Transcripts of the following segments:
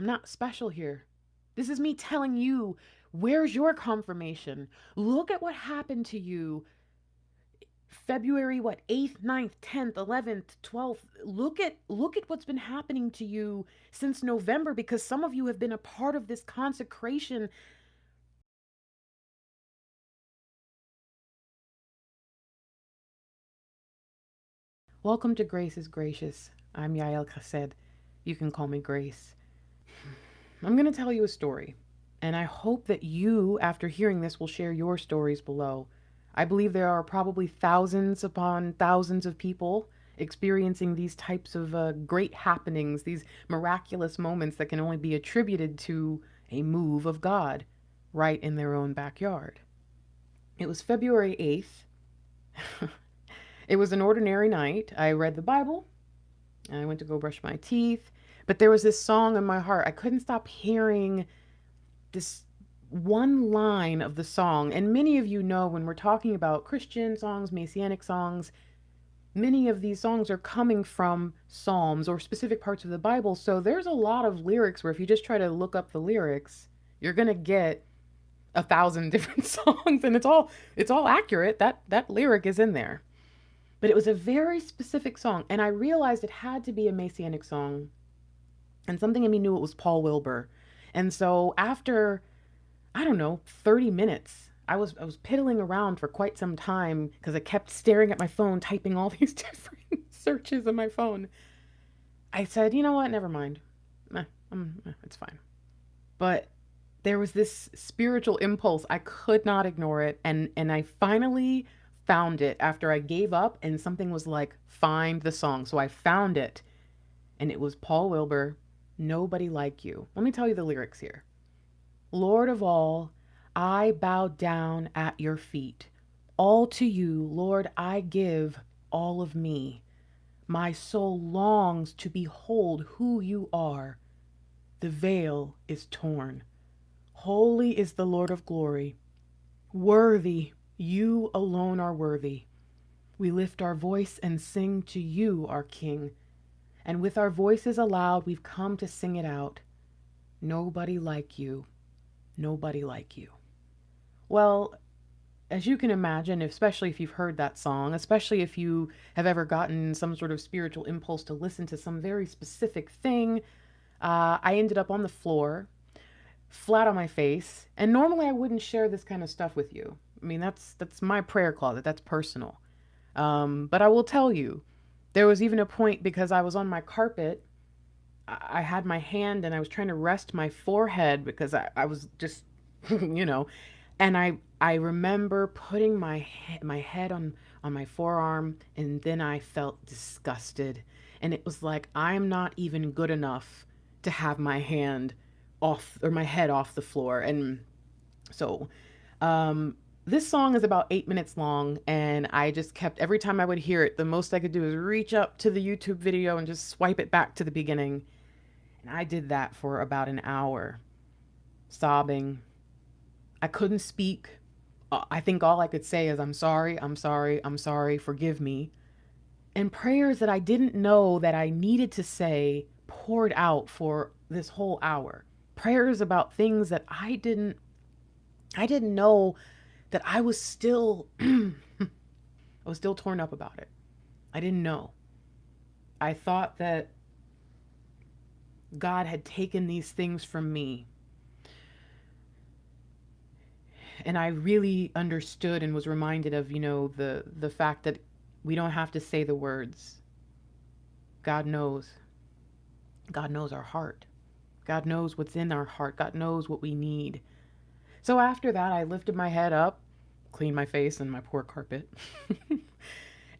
not special here. This is me telling you, where's your confirmation? Look at what happened to you February, what, 8th, 9th, 10th, 11th, 12th. Look at what's been happening to you since November, because some of you have been a part of this consecration. Welcome to Grace is Gracious. I'm Yael Chesed. You can call me Grace. I'm going to tell you a story, and I hope that you, after hearing this, will share your stories below. I believe there are probably thousands upon thousands of people experiencing these types of great happenings, these miraculous moments that can only be attributed to a move of God right in their own backyard. It was February 8th. It was an ordinary night. I read the Bible. I went to go brush my teeth. But there was this song in my heart. I couldn't stop hearing this one line of the song. And many of you know, when we're talking about Christian songs, Messianic songs, many of these songs are coming from Psalms or specific parts of the Bible. So there's a lot of lyrics where if you just try to look up the lyrics, you're going to get 1,000 different songs, and it's all accurate. That lyric is in there. But it was a very specific song, and I realized it had to be a Messianic song. And something in me knew it was Paul Wilbur. And so after, I don't know, 30 minutes, I was piddling around for quite some time because I kept staring at my phone, typing all these different searches on my phone. I said, you know what? Never mind. It's fine. But there was this spiritual impulse. I could not ignore it. And I finally found it after I gave up, and something was like, find the song. So I found it, and it was Paul Wilbur, Nobody Like You. Let me tell you the lyrics here. Lord of all, I bow down at your feet. All to you, Lord, I give all of me. My soul longs to behold who you are. The veil is torn. Holy is the Lord of glory. Worthy, you alone are worthy. We lift our voice and sing to you, our King. And with our voices aloud, we've come to sing it out. Nobody like you. Nobody like you. Well, as you can imagine, especially if you've heard that song, especially if you have ever gotten some sort of spiritual impulse to listen to some very specific thing, I ended up on the floor, flat on my face. And normally I wouldn't share this kind of stuff with you. I mean, that's my prayer closet. That's personal. But I will tell you, there was even a point because I was on my carpet. I had my hand and I was trying to rest my forehead because I was just, you know, and I remember putting my head on my forearm, and then I felt disgusted. And it was like, I'm not even good enough to have my hand off, or my head off the floor. And so, this song is about 8 minutes long, and I just kept, every time I would hear it, the most I could do is reach up to the YouTube video and just swipe it back to the beginning. And I did that for about an hour, sobbing. I couldn't speak. I think all I could say is, I'm sorry, I'm sorry, I'm sorry, forgive me. And prayers that I didn't know that I needed to say poured out for this whole hour. Prayers about things that I didn't know, that I was still I was still torn up about it. I didn't know. I thought that God had taken these things from me. And I really understood and was reminded of, the fact that we don't have to say the words. God knows. God knows our heart. God knows what's in our heart. God knows what we need. So after that, I lifted my head up, cleaned my face and my poor carpet,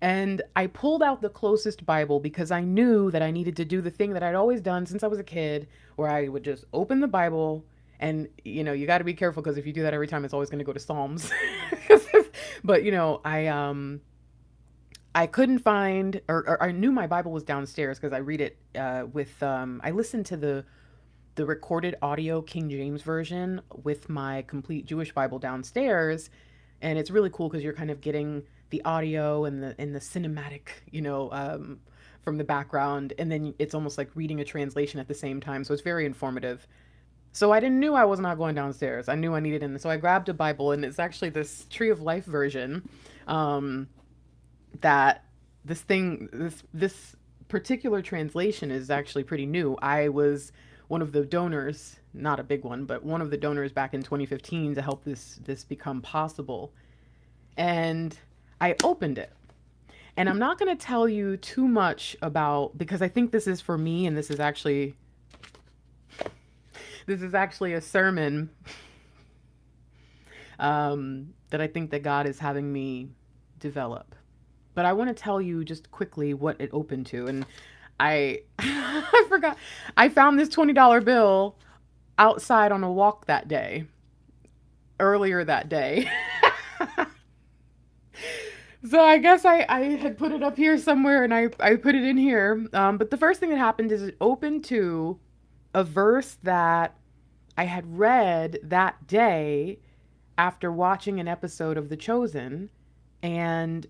and I pulled out the closest Bible because I knew that I needed to do the thing that I'd always done since I was a kid, where I would just open the Bible. And, you got to be careful because if you do that every time, it's always going to go to Psalms. But, I couldn't find, or I knew my Bible was downstairs because I read it I listened to the recorded audio King James version with my complete Jewish Bible downstairs. And it's really cool because you're kind of getting the audio and the cinematic, from the background, and then it's almost like reading a translation at the same time. So it's very informative. So I didn't knew I was not going downstairs. I knew I needed it. So I grabbed a Bible, and it's actually this Tree of Life version. Um, that this particular translation is actually pretty new. I was one of the donors, not a big one, but one of the donors back in 2015 to help this become possible. And I opened it. And I'm not going to tell you too much about, because I think this is for me, and this is actually a sermon that I think that God is having me develop. But I want to tell you just quickly what it opened to. And I I forgot. I found this $20 bill outside on a walk that day, earlier that day. So I guess I had put it up here somewhere, and I put it in here. But the first thing that happened is it opened to a verse that I had read that day after watching an episode of The Chosen. And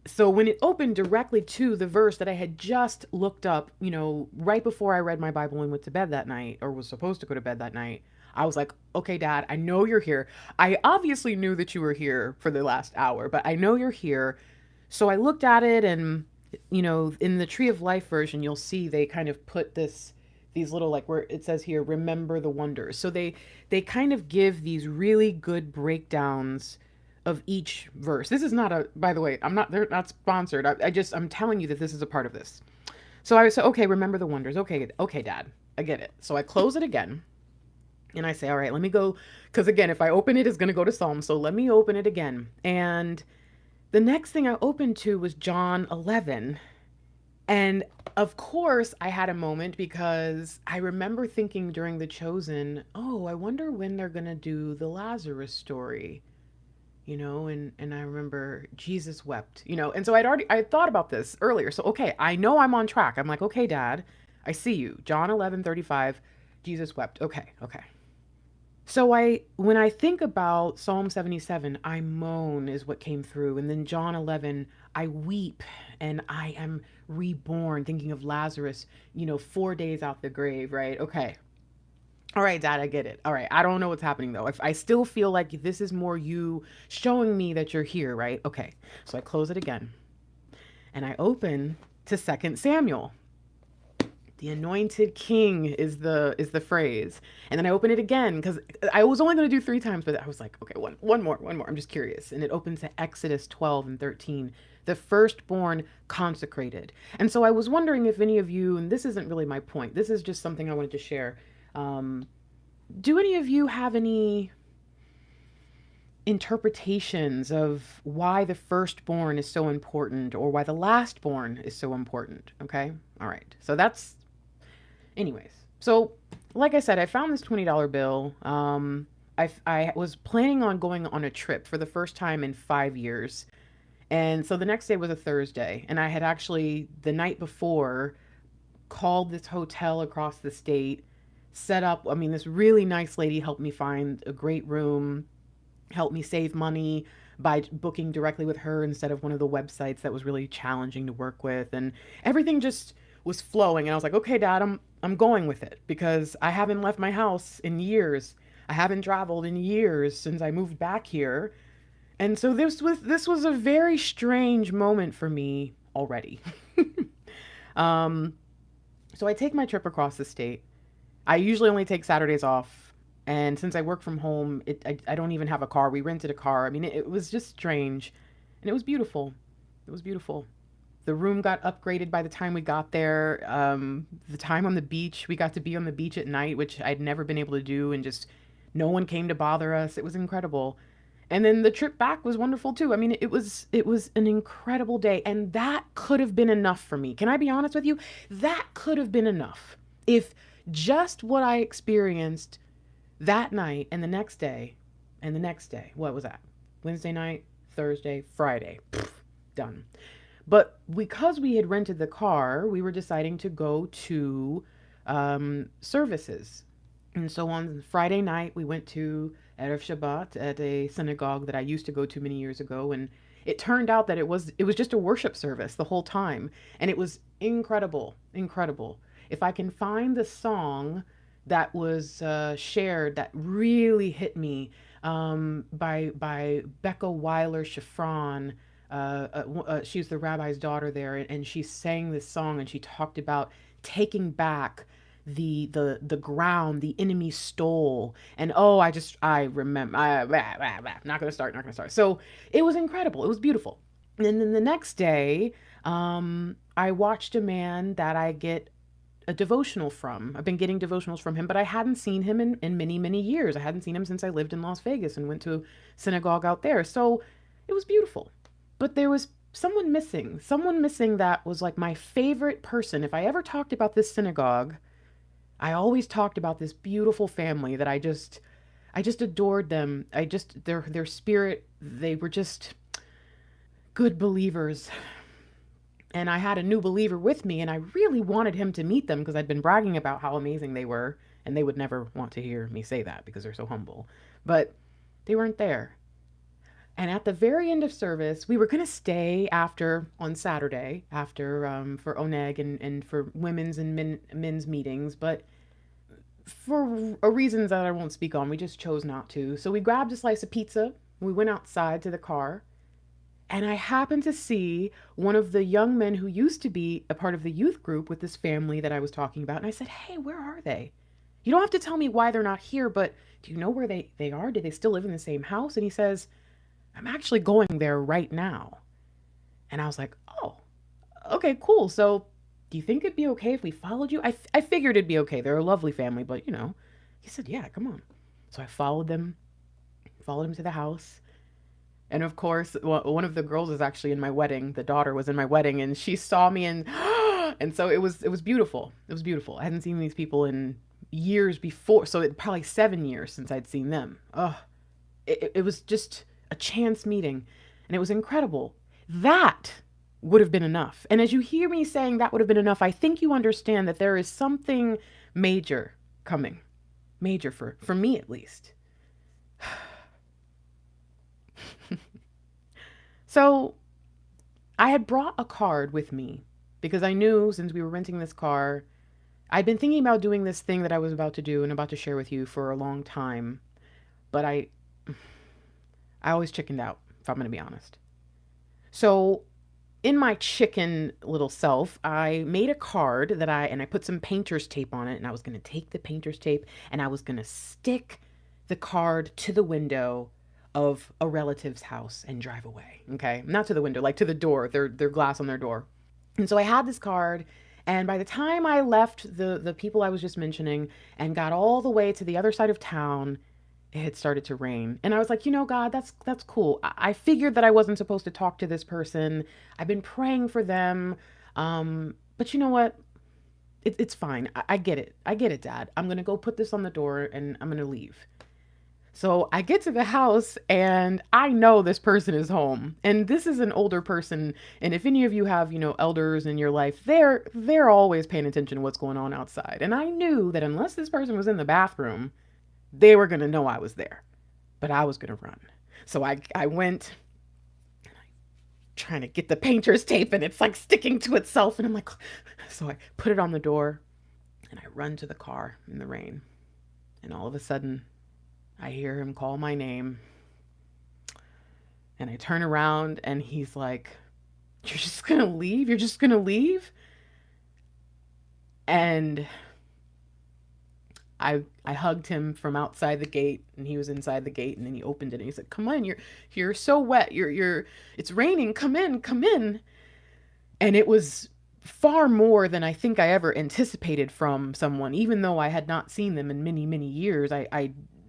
so when it opened directly to the verse that I had just looked up, right before I read my Bible and went to bed that night, or was supposed to go to bed that night, I was like, okay, Dad, I know you're here. I obviously knew that you were here for the last hour, but I know you're here. So I looked at it, and, in the Tree of Life version, you'll see they kind of put these little, like, where it says here, remember the wonders. So they kind of give these really good breakdowns of each verse. This is not by the way, they're not sponsored. I'm telling you that this is a part of this. So I said, okay, remember the wonders. Okay, Dad, I get it. So I close it again, and I say, all right, let me go. Because again, if I open it, it's going to go to Psalms. So let me open it again. And the next thing I opened to was John 11. And of course, I had a moment, because I remember thinking during The Chosen, oh, I wonder when they're going to do the Lazarus story. And I remember Jesus wept, and so I thought about this earlier. So, okay, I know I'm on track. I'm like, okay, Dad, I see you. John 11:35, Jesus wept. Okay. So when I think about Psalm 77, I moan is what came through. And then John 11, I weep and I am reborn, thinking of Lazarus, 4 days out the grave, right? Okay. All right, Dad, I get it. All right, I don't know what's happening though. If I still feel like this is more you showing me that you're here, right? Okay. So I close it again, and I open to 2 Samuel. The anointed king is the phrase. And then I open it again, because I was only going to do 3 times, but I was like, okay, one more. I'm just curious. And it opens to Exodus 12:13. The firstborn consecrated. And so I was wondering if any of you, and this isn't really my point, this is just something I wanted to share. Do any of you have any interpretations of why the firstborn is so important, or why the lastborn is so important? Okay. All right. So anyways. So like I said, I found this $20 bill. I was planning on going on a trip for the first time in 5 years. And so the next day was a Thursday, and I had actually the night before called this hotel across the state, set up. I mean, this really nice lady helped me find a great room, helped me save money by booking directly with her instead of one of the websites that was really challenging to work with. And everything just was flowing. And I was like, okay, Dad, I'm going with it, because I haven't left my house in years. I haven't traveled in years since I moved back here. And so this was a very strange moment for me already. So I take my trip across the state. I usually only take Saturdays off. And since I work from home, I don't even have a car. We rented a car. I mean, it was just strange. And it was beautiful. It was beautiful. The room got upgraded by the time we got there. The time on the beach, we got to be on the beach at night, which I'd never been able to do. And just no one came to bother us. It was incredible. And then the trip back was wonderful too. I mean, it was an incredible day. And that could have been enough for me. Can I be honest with you? That could have been enough. If just what I experienced that night and the next day, what was that? Wednesday night, Thursday, Friday, done. But because we had rented the car, we were deciding to go to services. And so on Friday night, we went to Erev Shabbat at a synagogue that I used to go to many years ago. And it turned out that it was just a worship service the whole time. And it was incredible, incredible. If I can find the song that was shared that really hit me, by Becca Weiler Shafran. She's the rabbi's daughter there, and she sang this song, and she talked about taking back the ground the enemy stole. And oh, I remember, not gonna start. So it was incredible, it was beautiful. And then the next day, I watched a man that I get a devotional from. I've been getting devotionals from him, but I hadn't seen him in many, many years. I hadn't seen him since I lived in Las Vegas and went to synagogue out there. So it was beautiful. But there was someone missing that was like my favorite person. If I ever talked about this synagogue, I always talked about this beautiful family that I just adored them. Their spirit, they were just good believers. And I had a new believer with me, and I really wanted him to meet them because I'd been bragging about how amazing they were, and they would never want to hear me say that because they're so humble. But they weren't there. And at the very end of service, we were going to stay after on Saturday, after for Oneg and for women's and men's meetings, but for reasons that I won't speak on, we just chose not to. So we grabbed a slice of pizza, we went outside to the car, and I happened to see one of the young men who used to be a part of the youth group with this family that I was talking about. And I said, "Hey, where are they? You don't have to tell me why they're not here, but do you know where they are? Do they still live in the same house?" And he says, "I'm actually going there right now." And I was like, "Oh, okay, cool. So do you think it'd be okay if we followed you?" I figured it'd be okay. They're a lovely family, but you know, he said, "Yeah, come on." So I followed him to the house. And of course, one of the girls was actually in my wedding. The daughter was in my wedding, and she saw me, and and so it was beautiful. It was beautiful. I hadn't seen these people in years before, so it probably 7 years since I'd seen them. Oh, it was just a chance meeting, and it was incredible. That would have been enough. And as you hear me saying that would have been enough, I think you understand that there is something major coming, major for me at least. So I had brought a card with me because I knew since we were renting this car, I'd been thinking about doing this thing that I was about to do and about to share with you for a long time. But I always chickened out, if I'm going to be honest. So in my chicken little self, I made a card and I put some painter's tape on it, and I was going to take the painter's tape and I was going to stick the card to the window of a relative's house and drive away. Okay. Not to the window, like to the door, their glass on their door. And so I had this card. And by the time I left the people I was just mentioning and got all the way to the other side of town, it had started to rain. And I was like, God, that's cool. I figured that I wasn't supposed to talk to this person. I've been praying for them. But you know what? It's fine. I get it. I get it, Dad. I'm going to go put this on the door and I'm going to leave. So I get to the house and I know this person is home. And this is an older person. And if any of you have, elders in your life, they're always paying attention to what's going on outside. And I knew that unless this person was in the bathroom, they were going to know I was there. But I was going to run. So I went trying to get the painter's tape, and it's like sticking to itself. And I'm like, so I put it on the door and I run to the car in the rain. And all of a sudden, I hear him call my name, and I turn around and he's like, "You're just gonna leave? You're just gonna leave?" And I hugged him from outside the gate, and he was inside the gate, and then he opened it and he said, "Come on, you're so wet. It's raining. Come in, come in." And it was far more than I think I ever anticipated from someone, even though I had not seen them in many, many years.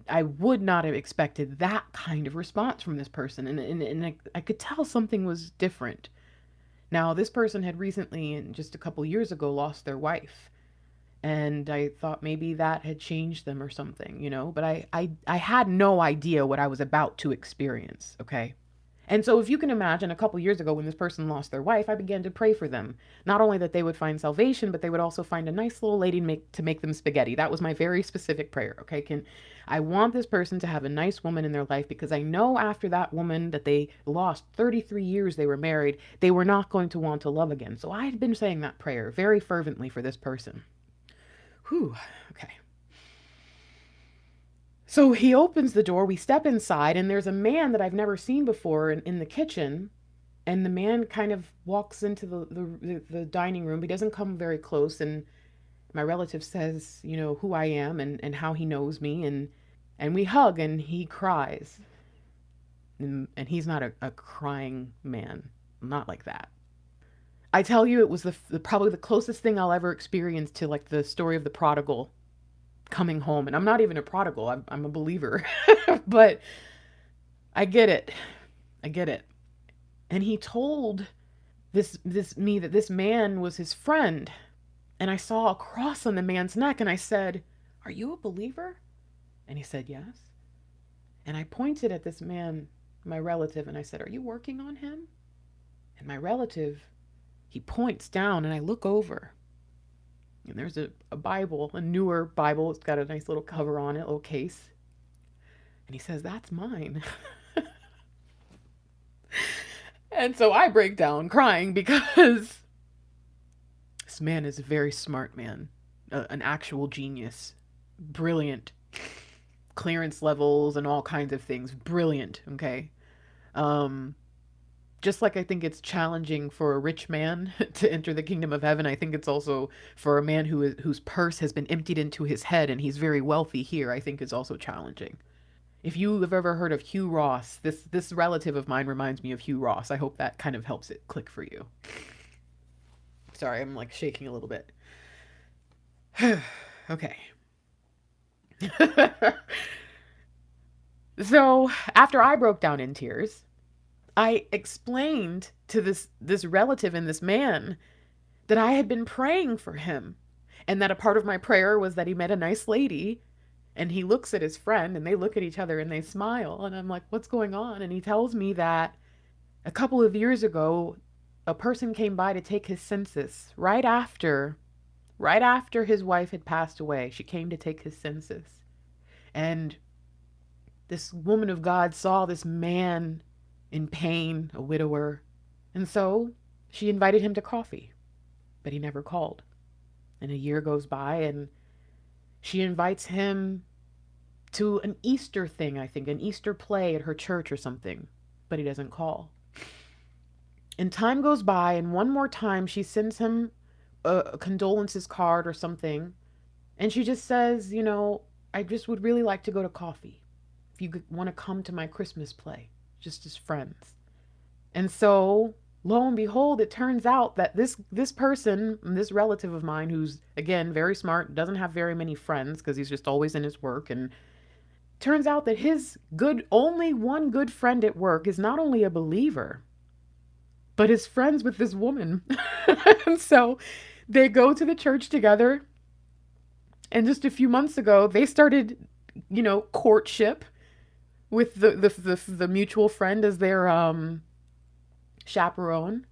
I would not have expected that kind of response from this person. And I could tell something was different. Now, this person had recently, just a couple years ago, lost their wife. And I thought maybe that had changed them or something, but I had no idea what I was about to experience, okay? And so, if you can imagine, a couple years ago when this person lost their wife, I began to pray for them. Not only that they would find salvation, but they would also find a nice little lady to make them spaghetti. That was my very specific prayer. Okay, I want this person to have a nice woman in their life, because I know after that woman that they lost, 33 years they were married, they were not going to want to love again. So I had been saying that prayer very fervently for this person. Whew. Okay. So he opens the door, we step inside, and there's a man that I've never seen before in the kitchen. And the man kind of walks into the dining room. He doesn't come very close. And my relative says, who I am and how he knows me. And we hug, and he cries. And he's not a crying man. Not like that. I tell you, it was probably the closest thing I'll ever experience to like the story of the prodigal coming home. And I'm not even a prodigal. I'm a believer. But I get it. I get it. And he told me that this man was his friend. And I saw a cross on the man's neck, and I said, "Are you a believer?" And he said, "Yes." And I pointed at this man, my relative, and I said, "Are you working on him?" And my relative, he points down, and I look over. And there's a Bible, a newer Bible. It's got a nice little cover on it, little case. And he says, "That's mine." And so I break down crying, because this man is a very smart man, an actual genius, brilliant, clearance levels and all kinds of things, brilliant, okay? Just like I think it's challenging for a rich man to enter the kingdom of heaven, I think it's also for a man whose purse has been emptied into his head and he's very wealthy here, I think is also challenging. If you have ever heard of Hugh Ross, this relative of mine reminds me of Hugh Ross. I hope that kind of helps it click for you. Sorry, I'm like shaking a little bit. Okay. So after I broke down in tears, I explained to this relative and this man that I had been praying for him, and that a part of my prayer was that he met a nice lady. And he looks at his friend, and they look at each other, and they smile. And I'm like, "What's going on?" And he tells me that a couple of years ago, a person came by to take his census right after his wife had passed away. She came to take his census. And this woman of God saw this man in pain, a widower. And so she invited him to coffee, but he never called. And a year goes by, and she invites him to an Easter thing, I think, an Easter play at her church or something, but he doesn't call. And time goes by, and one more time she sends him a condolences card or something, and she just says, "I just would really like to go to coffee. If you want to come to my Christmas play, just as friends." And so, lo and behold, it turns out that this person, this relative of mine, who's, again, very smart, doesn't have very many friends because he's just always in his work, and turns out that his only one good friend at work is not only a believer, but is friends with this woman. And so they go to the church together. And just a few months ago, they started, courtship with the mutual friend as their chaperone.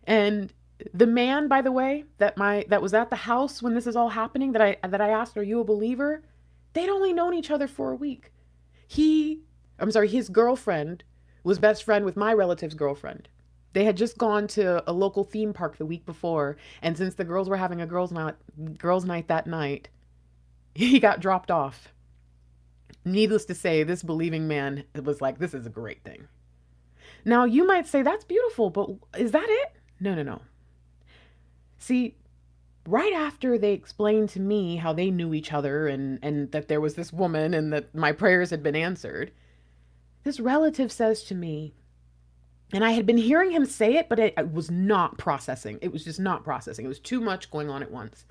And the man, by the way, that was at the house when this is all happening, that I asked, "Are you a believer?" They'd only known each other for a week. His girlfriend was best friend with my relative's girlfriend. They had just gone to a local theme park the week before, and since the girls were having a girls' night that night, he got dropped off. Needless to say, this believing man was like, "This is a great thing." Now, you might say, "That's beautiful, but is that it?" No. See, right after they explained to me how they knew each other and that there was this woman and that my prayers had been answered, this relative says to me, and I had been hearing him say it, but it was not processing. It was just not processing. It was too much going on at once.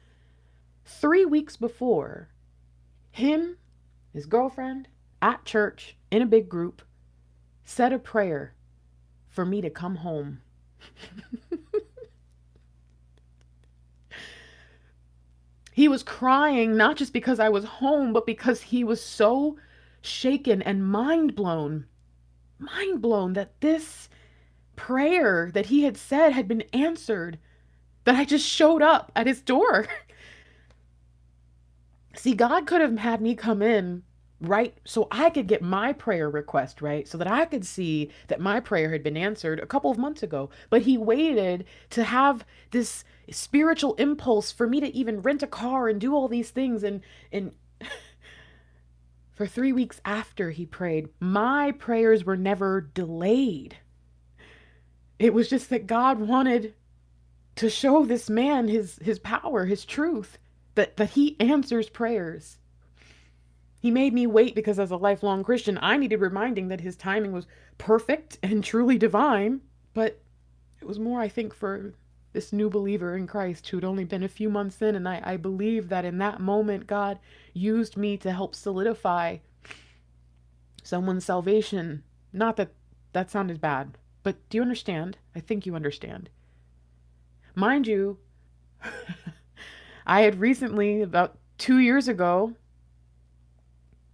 3 weeks before, him, his girlfriend, at church, in a big group, said a prayer for me to come home. He was crying, not just because I was home, but because he was so shaken and mind blown mind blown that this prayer that he had said had been answered, that I just showed up at his door. See, God could have had me come in, right, so I could get my prayer request, right, so that I could see that my prayer had been answered a couple of months ago. But he waited to have this spiritual impulse for me to even rent a car and do all these things. And for 3 weeks after he prayed, my prayers were never delayed. It was just that God wanted to show this man his power, his truth, that he answers prayers. He made me wait because as a lifelong Christian, I needed reminding that his timing was perfect and truly divine. But it was more, I think, for this new believer in Christ who'd only been a few months in. And I believe that in that moment, God used me to help solidify someone's salvation. Not that that sounded bad, but do you understand? I think you understand. Mind you, I had recently, about 2 years ago,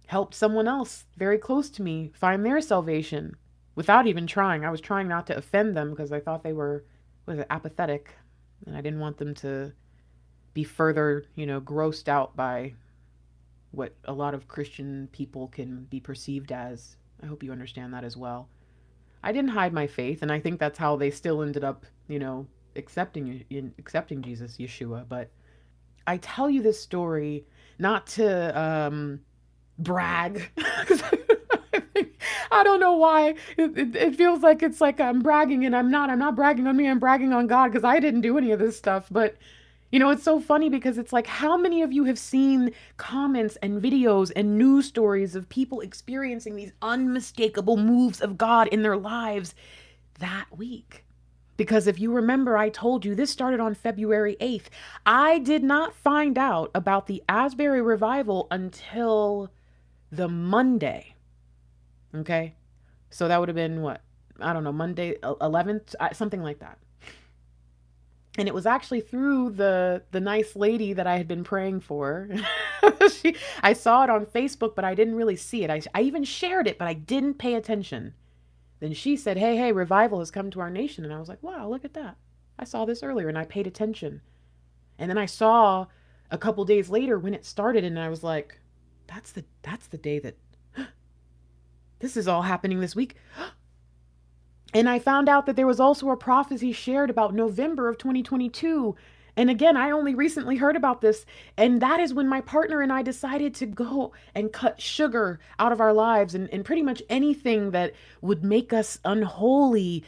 helped someone else very close to me find their salvation without even trying. I was trying not to offend them because I thought they were, was it, apathetic, and I didn't want them to be further, grossed out by what a lot of Christian people can be perceived as. I hope you understand that as well. I didn't hide my faith, and I think that's how they still ended up, accepting Jesus, Yeshua. But I tell you this story not to brag, because I don't know why it feels like it's like I'm bragging, and I'm not bragging on me, I'm bragging on God, because I didn't do any of this stuff. But it's so funny because it's like, how many of you have seen comments and videos and news stories of people experiencing these unmistakable moves of God in their lives that week? Because if you remember, I told you this started on February 8th. I did not find out about the Asbury revival until the Monday. Okay? So that would have been what? I don't know, Monday 11th, something like that. And it was actually through the nice lady that I had been praying for. I saw it on Facebook, but I didn't really see it. I even shared it, but I didn't pay attention. Then she said, hey, revival has come to our nation. And I was like, wow, look at that. I saw this earlier and I paid attention. And then I saw a couple days later when it started, and I was like, that's the day that this is all happening this week. And I found out that there was also a prophecy shared about November of 2022. And again, I only recently heard about this. And that is when my partner and I decided to go and cut sugar out of our lives, and pretty much anything that would make us unholy,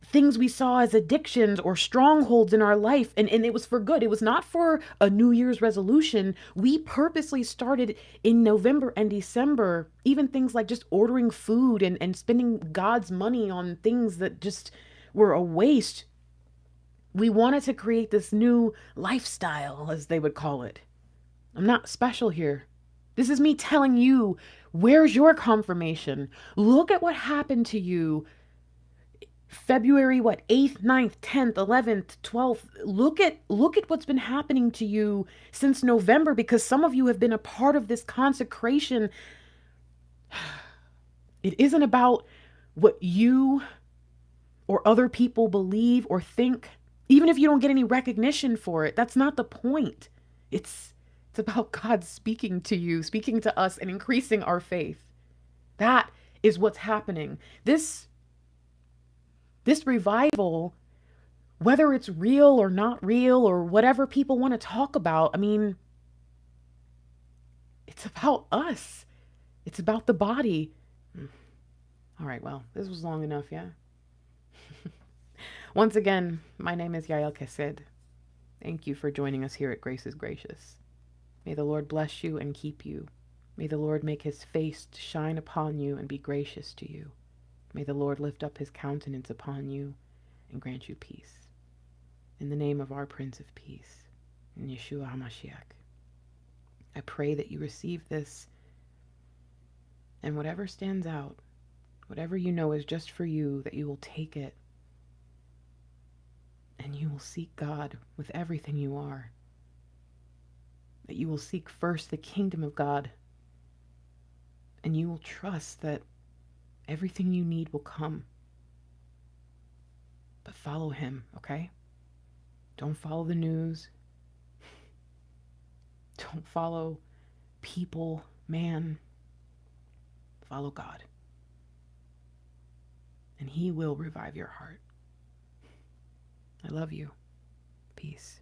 things we saw as addictions or strongholds in our life. And it was for good. It was not for a New Year's resolution. We purposely started in November and December, even things like just ordering food and spending God's money on things that just were a waste. We wanted to create this new lifestyle, as they would call it. I'm not special here. This is me telling you, where's your confirmation? Look at what happened to you February 8th, 9th, 10th, 11th, 12th. Look at what's been happening to you since November, because some of you have been a part of this consecration. It isn't about what you or other people believe or think, even if you don't get any recognition for it. That's not the point. It's about God speaking to you, speaking to us, and increasing our faith. That is what's happening. This revival, whether it's real or not real or whatever people want to talk about, I mean, it's about us. It's about the body. All right, well, this was long enough, yeah? Once again, my name is Yael Kesed. Thank you for joining us here at Grace is Gracious. May the Lord bless you and keep you. May the Lord make his face to shine upon you and be gracious to you. May the Lord lift up his countenance upon you and grant you peace. In the name of our Prince of Peace, in Yeshua HaMashiach, I pray that you receive this, and whatever stands out, whatever you know is just for you, that you will take it and you will seek God with everything you are. That you will seek first the kingdom of God, and you will trust that Everything you need will come. But follow him, okay? Don't follow the news. Don't follow people, man. Follow God. And he will revive your heart. I love you. Peace.